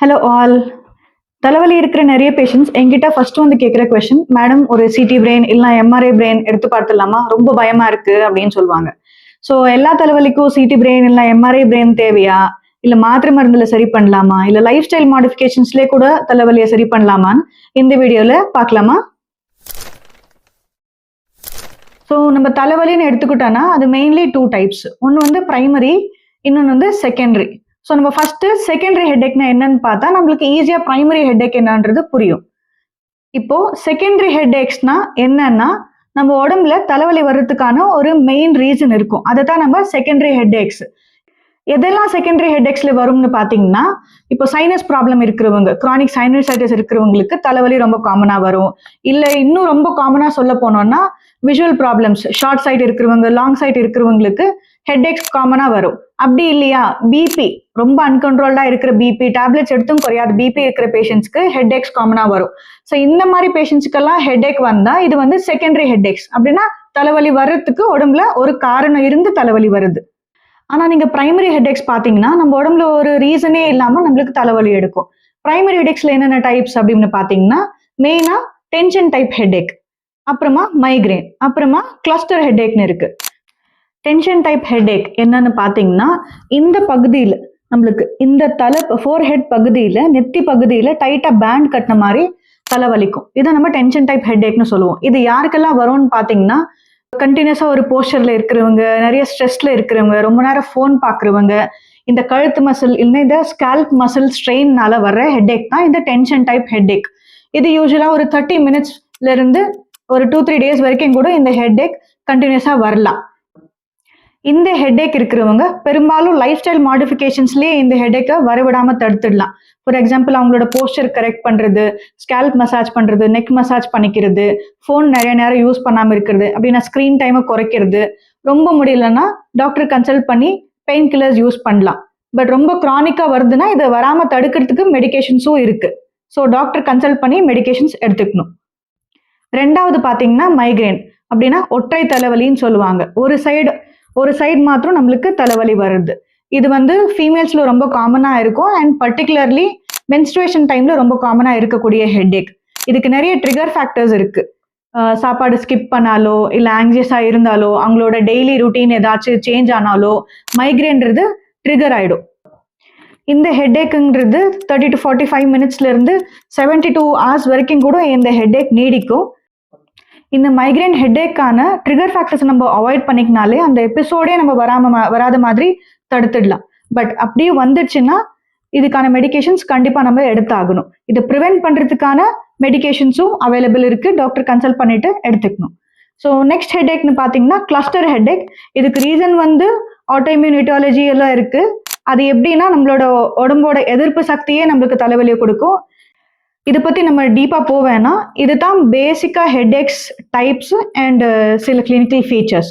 Hello all. தலைவலி இருக்கிற நிறைய பேஷண்ட்ஸ் என்கிட்ட ஃபர்ஸ்ட் வந்து கேட்குற கொஸ்டின், மேடம் ஒரு சிடி பிரெயின் இல்லைனா எம்ஆர்ஐ பிரெயின் எடுத்து பார்த்துடலாமா, ரொம்ப பயமா இருக்கு அப்படின்னு சொல்லுவாங்க. ஸோ எல்லா தலைவலிக்கும் சிடி பிரெயின் இல்லை எம்ஆர்ஐ பிரெயின் தேவையா, இல்லை மாத்திரை மருந்துல சரி பண்ணலாமா, இல்லை லைஃப் ஸ்டைல் மாடிஃபிகேஷன்ஸ்லேயே கூட தலைவலியை சரி பண்ணலாமான்னு இந்த வீடியோவில் பார்க்கலாமா. ஸோ நம்ம தலைவலின்னு எடுத்துக்கிட்டோன்னா அது மெயின்லி 2 டைப்ஸ். ஒன்று வந்து பிரைமரி, இன்னொன்று வந்து செகண்டரி. ஸோ நம்ம ஃபர்ஸ்ட் செகண்டரி ஹெட்ஏக்னா என்னன்னு பார்த்தா நம்மளுக்கு ஈஸியாக பிரைமரி ஹெட்ஏக் என்னன்றது புரியும். இப்போ செகண்டரி ஹெட்ஏக்ஸ்னா என்னன்னா நம்ம உடம்புல தலைவலி வர்றதுக்கான ஒரு மெயின் ரீசன் இருக்கும். அதை தான் நம்ம செகண்டரி ஹெட்ஏக்ஸ். எதெல்லாம் செகண்டரி ஹெட்ஏக்ஸ்ல வரும்னு பார்த்தீங்கன்னா, இப்போ சைனஸ் ப்ராப்ளம் இருக்கிறவங்க, கிரானிக் சைனசைட்டிஸ் இருக்கிறவங்களுக்கு தலைவலி ரொம்ப காமனா வரும். இல்லை இன்னும் ரொம்ப காமனா சொல்ல போனோம்னா விஷுவல் ப்ராப்ளம்ஸ், ஷார்ட் சைட் இருக்கிறவங்க, லாங் சைட் இருக்கிறவங்களுக்கு ஹெட்ஏக்ஸ் காமனா வரும். அப்படி இல்லையா பிபி, ரொம்ப அன்கண்ட்ரோல்டா இருக்கிற பிபி, டேப்லெட்ஸ் எடுத்தும் குறையாத பிபி இருக்கிற பேஷண்ட்ஸ்க்கு ஹெட்ஏக்ஸ் காமனா வரும். ஸோ இந்த மாதிரி பேஷண்ட்ஸ்க்கெல்லாம் ஹெட்ஏக் வந்தா இது வந்து செகண்டரி ஹெட்ஏக்ஸ். அப்படின்னா தலைவலி வர்றதுக்கு உடம்புல ஒரு காரணம் இருந்து தலைவலி வருது. ஆனா நீங்க பிரைமரி ஹெட்ஏக்ஸ் பாத்தீங்கன்னா நம்ம உடம்புல ஒரு ரீசனே இல்லாம நம்மளுக்கு தலைவலி எடுக்கும். பிரைமரி ஹெட்ஏக்ஸ்ல என்னென்ன டைப்ஸ் அப்படின்னு பாத்தீங்கன்னா மெயினா டென்ஷன் டைப் ஹெட்ஏக், அப்புறமா மைக்ரேன், அப்புறமா கிளஸ்டர் ஹெட்ஏக்னு இருக்கு. டென்ஷன் டைப் ஹெட்ஏக் என்னன்னு பாத்தீங்கன்னா இந்த பகுதியில் நம்மளுக்கு இந்த தலை ஃபோர்ஹெட் பகுதியில நெத்தி பகுதியில டைட்டா பேண்ட் கட்டின மாதிரி தலைவலிக்கும். இதை நம்ம டென்ஷன் டைப் ஹெட்ஏக்னு சொல்லுவோம். இது யாருக்கெல்லாம் வரும்னு பாத்தீங்கன்னா கண்டினியூஸா ஒரு போஸ்டர்ல இருக்கிறவங்க, நிறைய ஸ்ட்ரெஸ்ல இருக்கிறவங்க, ரொம்ப நேரம் ஃபோன் பாக்குறவங்க, இந்த கழுத்து மசில் இல்லைன்னா இந்த ஸ்கேல்ப் மசில் ஸ்ட்ரெயின்னால வர்ற ஹெட்ஏக் தான் இந்த டென்ஷன் டைப் ஹெட்ஏக். இது யூஸ்வலா ஒரு 30 மினிட்ஸ்ல இருந்து ஒரு 2-3 டேஸ் வரைக்கும் கூட இந்த ஹெட்ஏக் கண்டினியூஸா வரலாம். இந்த ஹெட்ஏக் இருக்கிறவங்க பெரும்பாலும் லைஃப் ஸ்டைல் மாடிஃபிகேஷன்ஸ்லேயே இந்த ஹெட்ஏக்கை வரவிடாம தடுத்துடலாம். ஃபார் எக்ஸாம்பிள் அவங்களோட போஸ்டர் கரெக்ட் பண்றது, ஸ்கேல்ப் மசாஜ் பண்றது, நெக் மசாஜ் பண்ணிக்கிறது, ஃபோன் நிறைய நேரம் யூஸ் பண்ணாம இருக்கிறது, அப்படின்னா ஸ்கிரீன் டைமை குறைக்கிறது. ரொம்ப முடியலன்னா டாக்டர் கன்சல்ட் பண்ணி பெயின் கில்லர்ஸ் யூஸ் பண்ணலாம். பட் ரொம்ப கிரானிக்கா வருதுன்னா இதை வராம தடுக்கிறதுக்கு மெடிகேஷன்ஸும் இருக்கு. ஸோ டாக்டர் கன்சல்ட் பண்ணி மெடிகேஷன்ஸ் எடுத்துக்கணும். ரெண்டாவது பாத்தீங்கன்னா மைக்ரேன், அப்படின்னா ஒற்றை தலைவலின்னு சொல்லுவாங்க. ஒரு சைடு மாத்திரம் நம்மளுக்கு தலைவலி வருது. இது வந்து ஃபீமேல்ஸ்ல ரொம்ப காமனா இருக்கும் அண்ட் பர்டிகுலர்லி மென்ஸ்ட்ரேஷன் டைம்ல ரொம்ப காமனா இருக்கக்கூடிய ஹெட்ஏக். இதுக்கு நிறைய ட்ரிகர் ஃபேக்டர்ஸ் இருக்கு. சாப்பாடு ஸ்கிப் பண்ணாலோ இல்லை ஆங்ஸியஸா இருந்தாலோ அவங்களோட டெய்லி ருட்டீன் ஏதாச்சும் சேஞ்ச் ஆனாலோ மைக்ரேன்றது ட்ரிகர் ஆயிடும். இந்த ஹெட்ஏக்குங்கிறது 30 to 45 மினிட்ஸ்ல இருந்து 72 hours வரைக்கும் கூட இந்த ஹெட்ஏக் நீடிக்கும். இந்த மைக்ரேன் ஹெட்ஏக்கான ட்ரிகர் ஃபேக்டர்ஸ் நம்ம அவாய்ட் பண்ணிக்கினாலே அந்த எபிசோடே நம்ம வராத மாதிரி தடுத்துடலாம். பட் அப்படியே வந்துடுச்சுன்னா இதுக்கான மெடிகேஷன்ஸ் கண்டிப்பா நம்ம எடுத்தாகணும். இதை ப்ரிவென்ட் பண்றதுக்கான மெடிகேஷன்ஸும் அவைலபிள் இருக்கு. டாக்டர் கன்சல்ட் பண்ணிட்டு எடுத்துக்கணும். ஸோ நெக்ஸ்ட் ஹெட்ஏக்னு பார்த்தீங்கன்னா கிளஸ்டர் ஹெட்ஏக். இதுக்கு ரீசன் வந்து ஆட்டோஇம்யூன் ஈட்டியாலஜி எல்லாம் இருக்கு. அது எப்படின்னா நம்மளோட உடம்போட எதிர்ப்பு சக்தியே நம்மளுக்கு தலைவலியை கொடுக்கும். இதை பத்தி நம்ம டீப்பா போவேன்னா இதுதான் பேசிக்கா ஹெட்ஏக்ஸ் டைப்ஸ் அண்ட் சில கிளினிக்கல் ஃபீச்சர்ஸ்.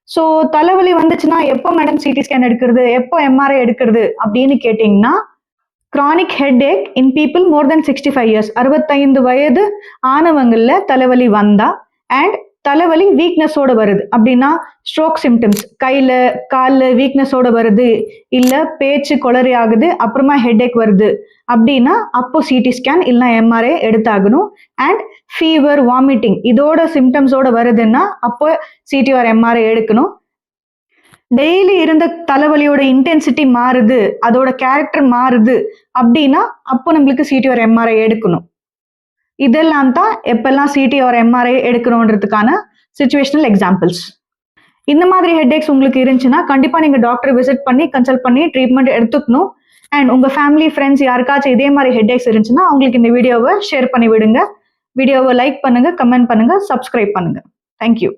ஸோ தலைவலி வந்துச்சுன்னா எப்போ மேடம் சிடி ஸ்கேன் எடுக்கிறது, எப்போ எம்ஆர்ஐ எடுக்கிறது அப்படின்னு கேட்டிங்கன்னா கிரானிக் ஹெட்ஏக் இன் பீப்புள் மோர் தென் 65 இயர்ஸ், 65 வயது ஆனவங்கள்ல தலைவலி வந்தா அண்ட் தலைவலி வீக்னஸோட வருது, அப்படின்னா ஸ்ட்ரோக் சிம்டம்ஸ், கையில காலில் வீக்னஸோட வருது, இல்ல பேச்சு கொளறி ஆகுது, அப்புறமா ஹெட்ஏக் வருது அப்படின்னா அப்போ சிடி ஸ்கேன் இல்லைனா எம்ஆர்ஐ எடுத்தாகணும். அண்ட் ஃபீவர், வாமிட்டிங் இதோட சிம்டம்ஸோட வருதுன்னா அப்போ சிடி ஆர் எம்ஆர்ஐ எடுக்கணும். டெய்லி இருந்த தலைவலியோட இன்டென்சிட்டி மாறுது, அதோட கேரக்டர் மாறுது அப்படின்னா அப்போ நம்மளுக்கு சிடி ஆர் எம்ஆர்ஐ எடுக்கணும். இதெல்லாம் தான் எப்பெல்லாம் சிடி ஆர் எம்ஆர்ஐ எடுக்கணுன்றதுக்கான சிச்சுவேஷனல் எக்ஸாம்பிள்ஸ். இந்த மாதிரி ஹெட்ஏக்ஸ் உங்களுக்கு இருந்துச்சுன்னா கண்டிப்பா நீங்க டாக்டர் விசிட் பண்ணி கன்சல்ட் பண்ணி ட்ரீட்மெண்ட் எடுத்துக்கணும். அண்ட் உங்க ஃபேமிலி ஃப்ரெண்ட்ஸ் யாருக்காச்சும் இதே மாதிரி ஹெட்ஏக்ஸ் இருந்துச்சுன்னா அவங்களுக்கு இந்த வீடியோவை ஷேர் பண்ணி விடுங்க. வீடியோவை லைக் பண்ணுங்க, கமெண்ட் பண்ணுங்க, சப்ஸ்கிரைப் பண்ணுங்க. தேங்க்யூ.